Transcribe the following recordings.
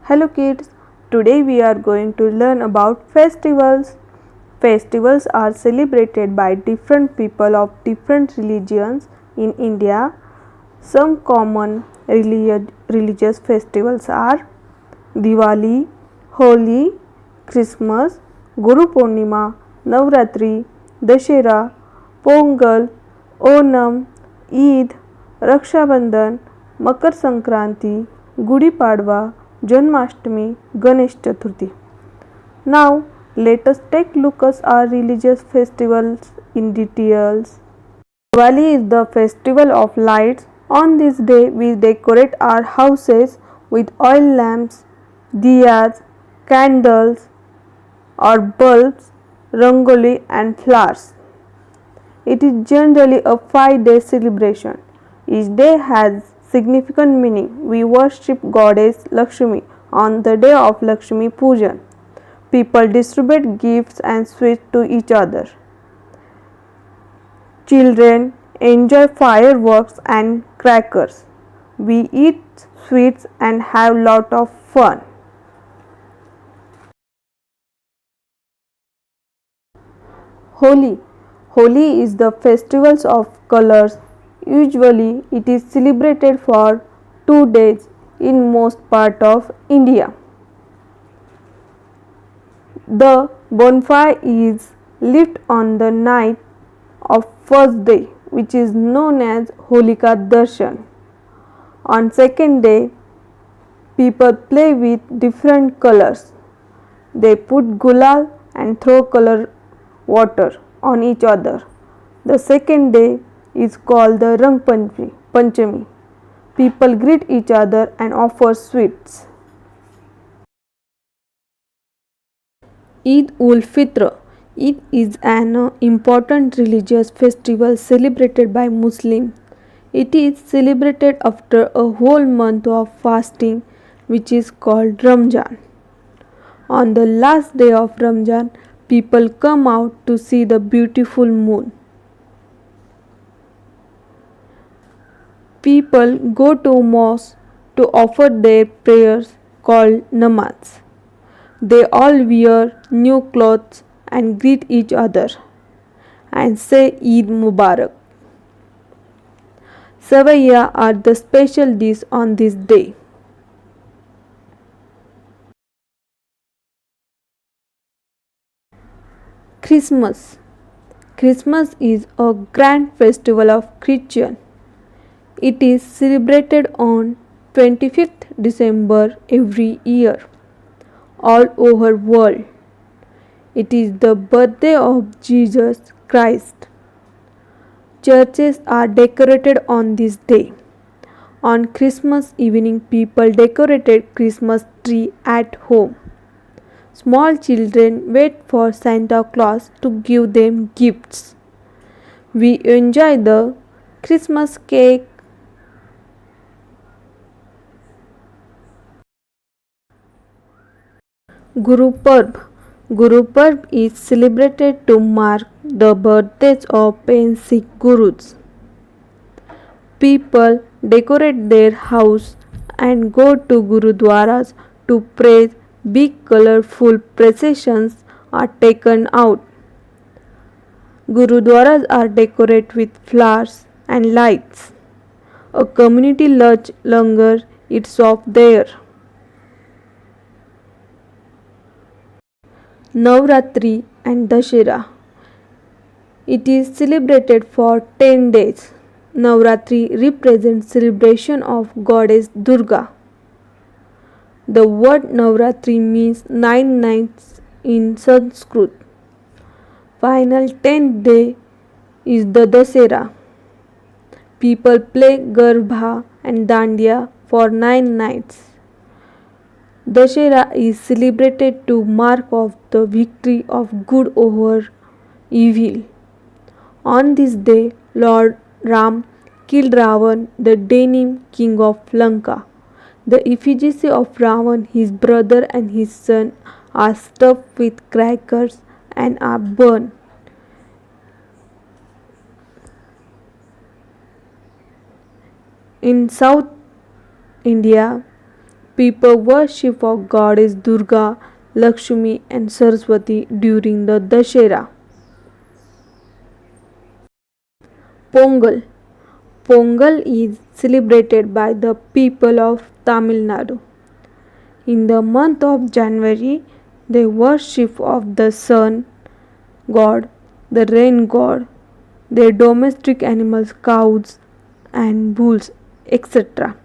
Hello kids, today we are going to learn about festivals. Festivals are celebrated by different people of different religions in India. Some common religious festivals are Diwali, Holi, Christmas, Guru Purnima, Navratri, Dashera, Pongal, Onam, Eid, Raksha Bandhan, Makar Sankranti, Gudi Padwa, Janmashtami, Ganesh Chaturthi. Now, let us take look at our religious festivals in details. Diwali is the festival of lights. On this day, we decorate our houses with oil lamps, diyas, candles, or bulbs, rangoli, and flowers. It is generally a 5-day celebration. Each day has significant meaning. We worship goddess Lakshmi on the day of Lakshmi Pujan. People distribute gifts and sweets to each other. Children enjoy fireworks and crackers. We eat sweets and have lot of fun. Holi. Holi is the festival of colors. Usually it is celebrated for 2 days in most part of India. The bonfire is lit on the night of first day, which is known as Holika Darshan. On second day, people play with different colors. They put gulal and throw color water on each other. The second day is called the Rang Panchami. People greet each other and offer sweets. Eid ul Fitr. Eid is an important religious festival celebrated by Muslims. It is celebrated after a whole month of fasting, which is called Ramjan. On the last day of Ramjan, people come out to see the beautiful moon. People go to mosque to offer their prayers called namaz. They all wear new clothes and greet each other and say Eid Mubarak. Savaiya are the special dish on this day. Christmas. Christmas is a grand festival of Christian. It is celebrated on 25th December every year all over world. It is the birthday of Jesus Christ. Churches are decorated on this day. On Christmas evening, people decorated Christmas tree at home. Small children wait for Santa Claus to give them gifts. We enjoy the Christmas cake. Guru Parv. Guru Parv is celebrated to mark the birthdays of Sikh Gurus. People decorate their house and go to Gurudwaras to pray. Big colorful processions are taken out. Gurudwaras are decorated with flowers and lights. A community lunch langar is off there. Navratri and Dashera. It is celebrated for 10 days. Navratri represents celebration of goddess Durga. The word Navratri means 9 nights in Sanskrit. Final 10th day is the Dasera. People play Garbha and Dandiya for 9 nights. Dashera is celebrated to mark of the victory of good over evil. On this day, Lord Ram killed Ravan, the Denim king of Lanka. The effigies of Ravan, his brother and his son are stuffed with crackers and are burned. In South India, People worship of goddess Durga, Lakshmi and Saraswati during the Dashera. Pongal. Pongal is celebrated by the people of Tamil Nadu. In the month of January, they worship of the sun god, the rain god, their domestic animals, cows and bulls, etc.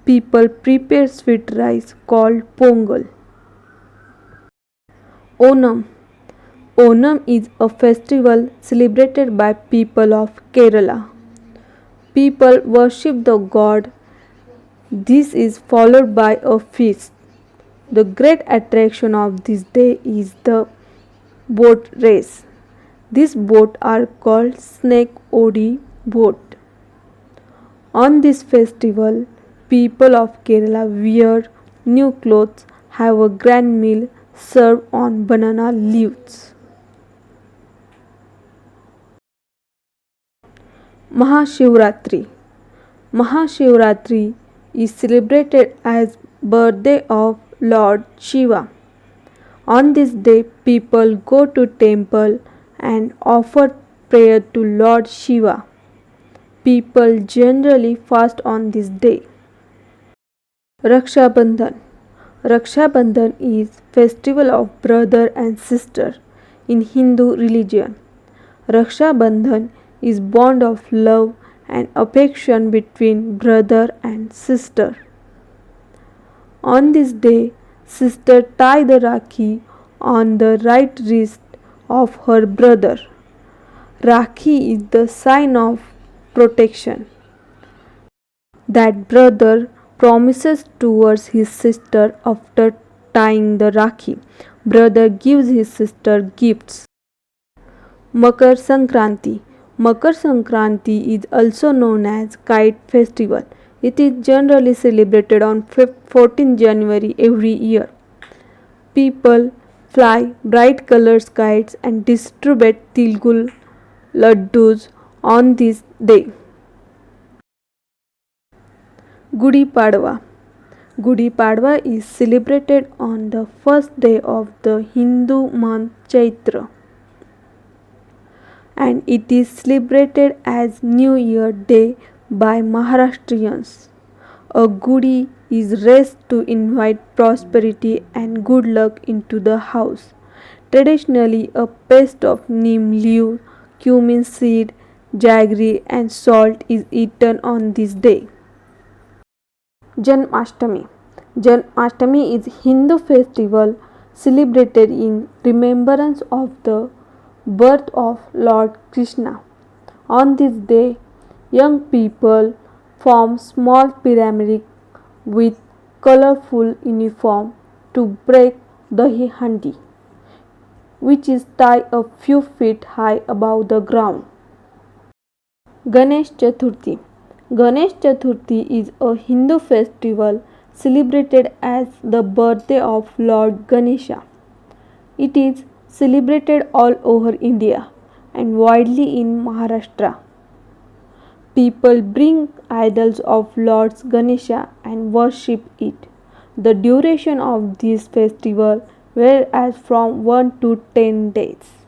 People prepare sweet rice called pongal. Onam. Onam is a festival celebrated by people of Kerala. People worship the god. This is followed by a feast. The great attraction of this day is the boat race. These boats are called snake odi boat. On this festival, people of Kerala wear new clothes, have a grand meal served on banana leaves. Mahashivratri. Mahashivratri is celebrated as birthday of Lord Shiva. On this day, people go to temple and offer prayer to Lord Shiva. People generally fast on this day. Raksha Bandhan. Raksha Bandhan is festival of brother and sister in Hindu religion. Raksha Bandhan is bond of love and affection between brother and sister. On this day, sister tie the Rakhi on the right wrist of her brother. Rakhi is the sign of protection that brother promises towards his sister after tying the Rakhi. Brother gives his sister gifts. Makar Sankranti. Makar Sankranti is also known as Kite Festival. It is generally celebrated on 14 January every year. People fly bright colored kites and distribute Tilgul laddus on this day. Gudi Padwa. Gudi Padwa is celebrated on the first day of the Hindu month Chaitra, and it is celebrated as New Year Day by Maharashtrians. A Gudi is raised to invite prosperity and good luck into the house. Traditionally, a paste of neem leaf, cumin seed, jaggery, and salt is eaten on this day. Janmashtami. Janmashtami is Hindu festival celebrated in remembrance of the birth of Lord Krishna. On this day, young people form small pyramid with colorful uniform to break dahi handi, which is tied a few feet high above the ground. Ganesh Chaturthi. Ganesh Chaturthi is a Hindu festival celebrated as the birthday of Lord Ganesha. It is celebrated all over India and widely in Maharashtra. People bring idols of Lord Ganesha and worship it. The duration of this festival varies from 1 to 10 days.